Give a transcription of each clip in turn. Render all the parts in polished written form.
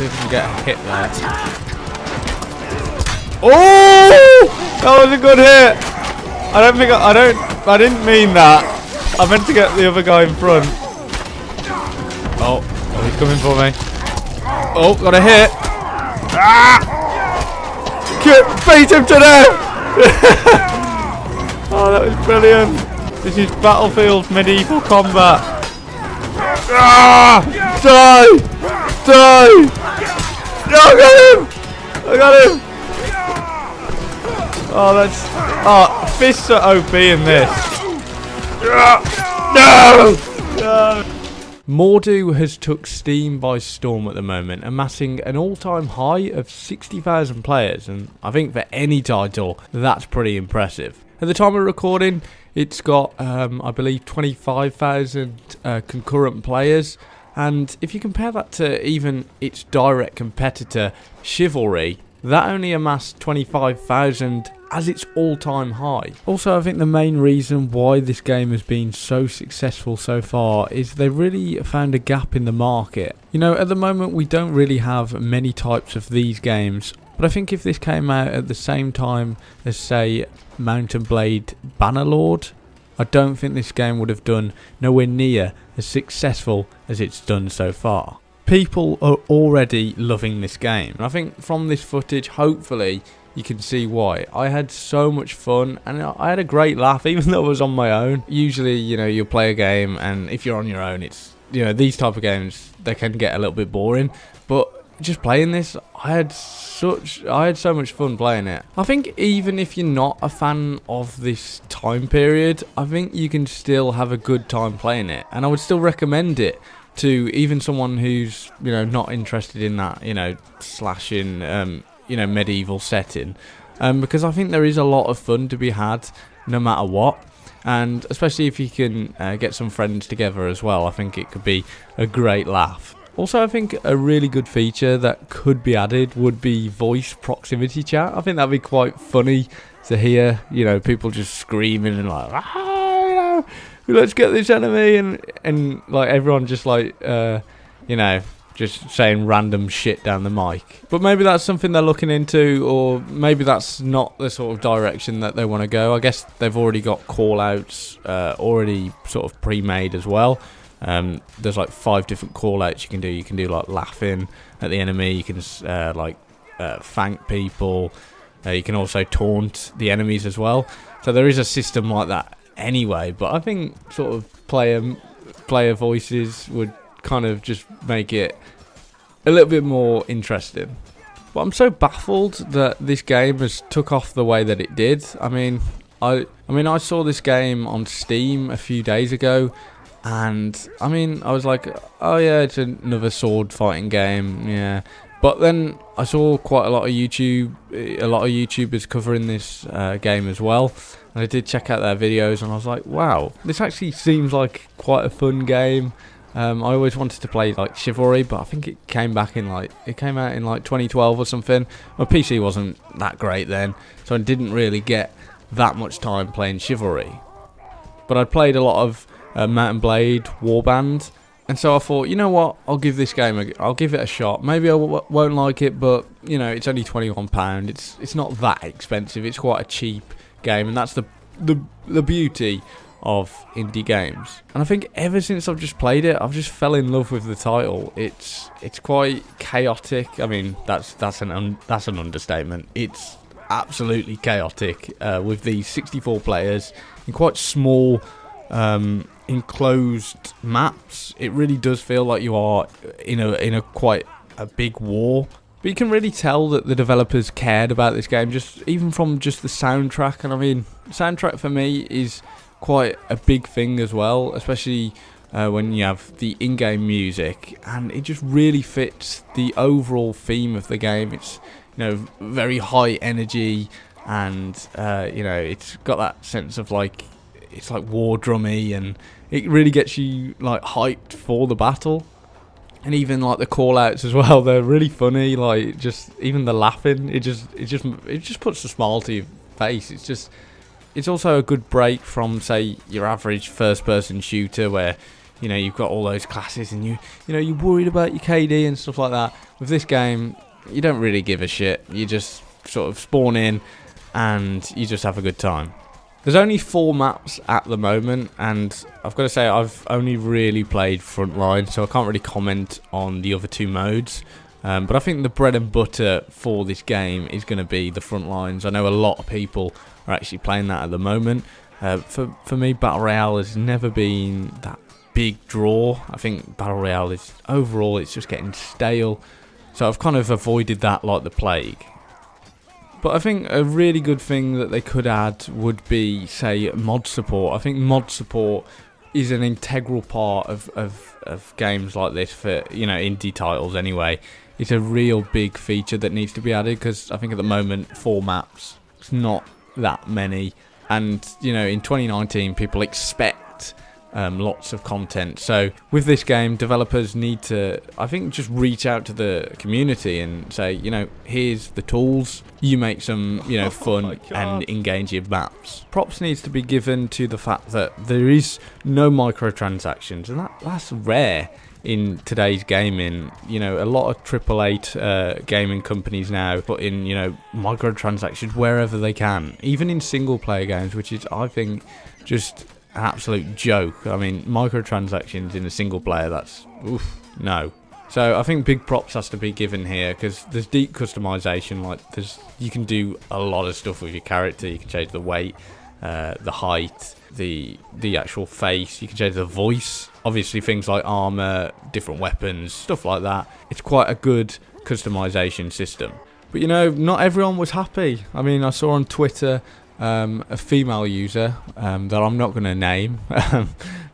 see if I can get a hit there. Oh! That was a good hit. I didn't mean that. I meant to get the other guy in front. Oh, he's coming for me. Oh, got a hit. Ah! Beat him to death. Oh, that was brilliant. This is Battlefield Medieval Combat. Ah! Die! Die! No, I got him! Oh, that's... Oh, fists are OP in this. No! No! Mordhau has took Steam by storm at the moment, amassing an all-time high of 60,000 players, and I think for any title, that's pretty impressive. At the time of recording, it's got, I believe, 25,000 concurrent players, and if you compare that to even its direct competitor, Chivalry, that only amassed 25,000 as its all-time high. Also, I think the main reason why this game has been so successful so far is they really found a gap in the market. You know, at the moment we don't really have many types of these games, but I think if this came out at the same time as, say, Mount and Blade Bannerlord, I don't think this game would have done nowhere near as successful as it's done so far. People are already loving this game, and I think from this footage, hopefully, you can see why. I had so much fun, and I had a great laugh, even though I was on my own. Usually, you know, you'll play a game, and if you're on your own, it's, you know, these type of games, they can get a little bit boring, but just playing this, I had so much fun playing it. I think even if you're not a fan of this time period, I think you can still have a good time playing it, and I would still recommend it to even someone who's, you know, not interested in that, you know, slashing, you know, medieval setting, because I think there is a lot of fun to be had no matter what, and especially if you can get some friends together as well, I think it could be a great laugh. Also, I think a really good feature that could be added would be voice proximity chat. I think that'd be quite funny to hear, you know, people just screaming and like, ah, let's get this enemy, and like everyone just like, you know, just saying random shit down the mic. But maybe that's something they're looking into, or maybe that's not the sort of direction that they want to go. I guess they've already got call-outs already sort of pre-made as well. There's like 5 different call-outs you can do. You can do like laughing at the enemy, you can like thank people, you can also taunt the enemies as well. So there is a system like that anyway, but I think sort of player voices would kind of just make it a little bit more interesting. But I'm so baffled that this game has took off the way that it did. I mean I saw this game on Steam a few days ago, and I mean I was like, oh yeah, it's another sword fighting game, yeah. But then I saw quite a lot of YouTubers covering this game as well, and I did check out their videos, and I was like, wow, this actually seems like quite a fun game. I always wanted to play like Chivalry, but I think it came out in like 2012 or something. My PC wasn't that great then, so I didn't really get that much time playing Chivalry. But I'd played a lot of Mount and Blade Warband, and so I thought, you know what, I'll give this game I'll give it a shot. Maybe I won't like it, but you know, it's only £21. It's not that expensive. It's quite a cheap game, and that's the beauty of indie games. And I think ever since I've just played it, I've just fell in love with the title. It's quite chaotic. I mean, that's an understatement. It's absolutely chaotic with these 64 players in quite small enclosed maps. It really does feel like you are in a quite a big war. But you can really tell that the developers cared about this game, just even from just the soundtrack. And I mean, soundtrack for me is quite a big thing as well, especially when you have the in-game music, and it just really fits the overall theme of the game. It's, you know, very high energy, and you know, it's got that sense of like, it's like war drummy, and it really gets you like hyped for the battle. And even like the call outs as well, they're really funny. Like, just even the laughing, it just puts a smile to your face. It's also a good break from, say, your average first person shooter where, you know, you've got all those classes, and you're worried about your KD and stuff like that. With this game, you don't really give a shit. You just sort of spawn in, and you just have a good time. There's only 4 maps at the moment, and I've got to say I've only really played Frontline, so I can't really comment on the other 2 modes. But I think the bread and butter for this game is going to be the Frontlines. I know a lot of people are actually playing that at the moment. For me, Battle Royale has never been that big draw. I think Battle Royale is, overall, it's just getting stale. So I've kind of avoided that like the plague. But I think a really good thing that they could add would be, say, mod support. I think mod support is an integral part of games like this for, you know, indie titles anyway. It's a real big feature that needs to be added, because I think at the moment 4 maps, it's not that many. And, you know, in 2019 people expect lots of content. So with this game, developers need to, I think, just reach out to the community and say, you know, here's the tools, you make some, you know, fun and engaging maps. Props needs to be given to the fact that there is no microtransactions, and that's rare in today's gaming. You know, a lot of AAA gaming companies now put in, you know, microtransactions wherever they can, even in single player games, which is, I think, just an absolute joke. I mean, microtransactions in a single player, that's, oof, no. So I think big props has to be given here, because there's deep customization. Like, you can do a lot of stuff with your character. You can change the weight, the height, the actual face. You can change the voice. Obviously, things like armor, different weapons, stuff like that. It's quite a good customization system. But, you know, not everyone was happy. I mean, I saw on Twitter a female user that I'm not going to name,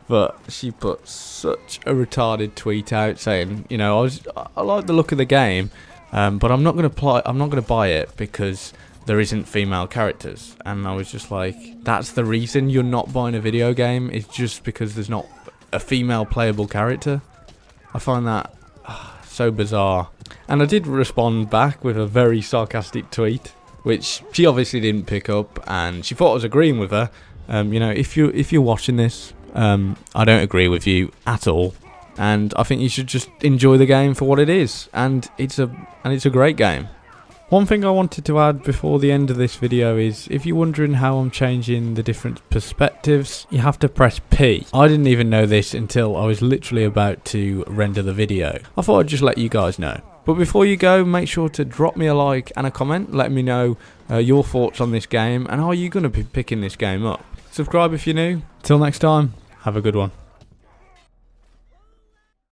but she put such a retarded tweet out saying, you know, I like the look of the game, but I'm not going to buy it because there isn't female characters. And I was just like, that's the reason you're not buying a video game, is just because there's not a female playable character? I find that so bizarre. And I did respond back with a very sarcastic tweet, which she obviously didn't pick up, and she thought I was agreeing with her. You know, if you're watching this, I don't agree with you at all, and I think you should just enjoy the game for what it is, and it's a great game. One thing I wanted to add before the end of this video is, if you're wondering how I'm changing the different perspectives, you have to press P. I didn't even know this until I was literally about to render the video. I thought I'd just let you guys know. But before you go, make sure to drop me a like and a comment, letting me know your thoughts on this game, and are you going to be picking this game up. Subscribe if you're new. Till next time, have a good one.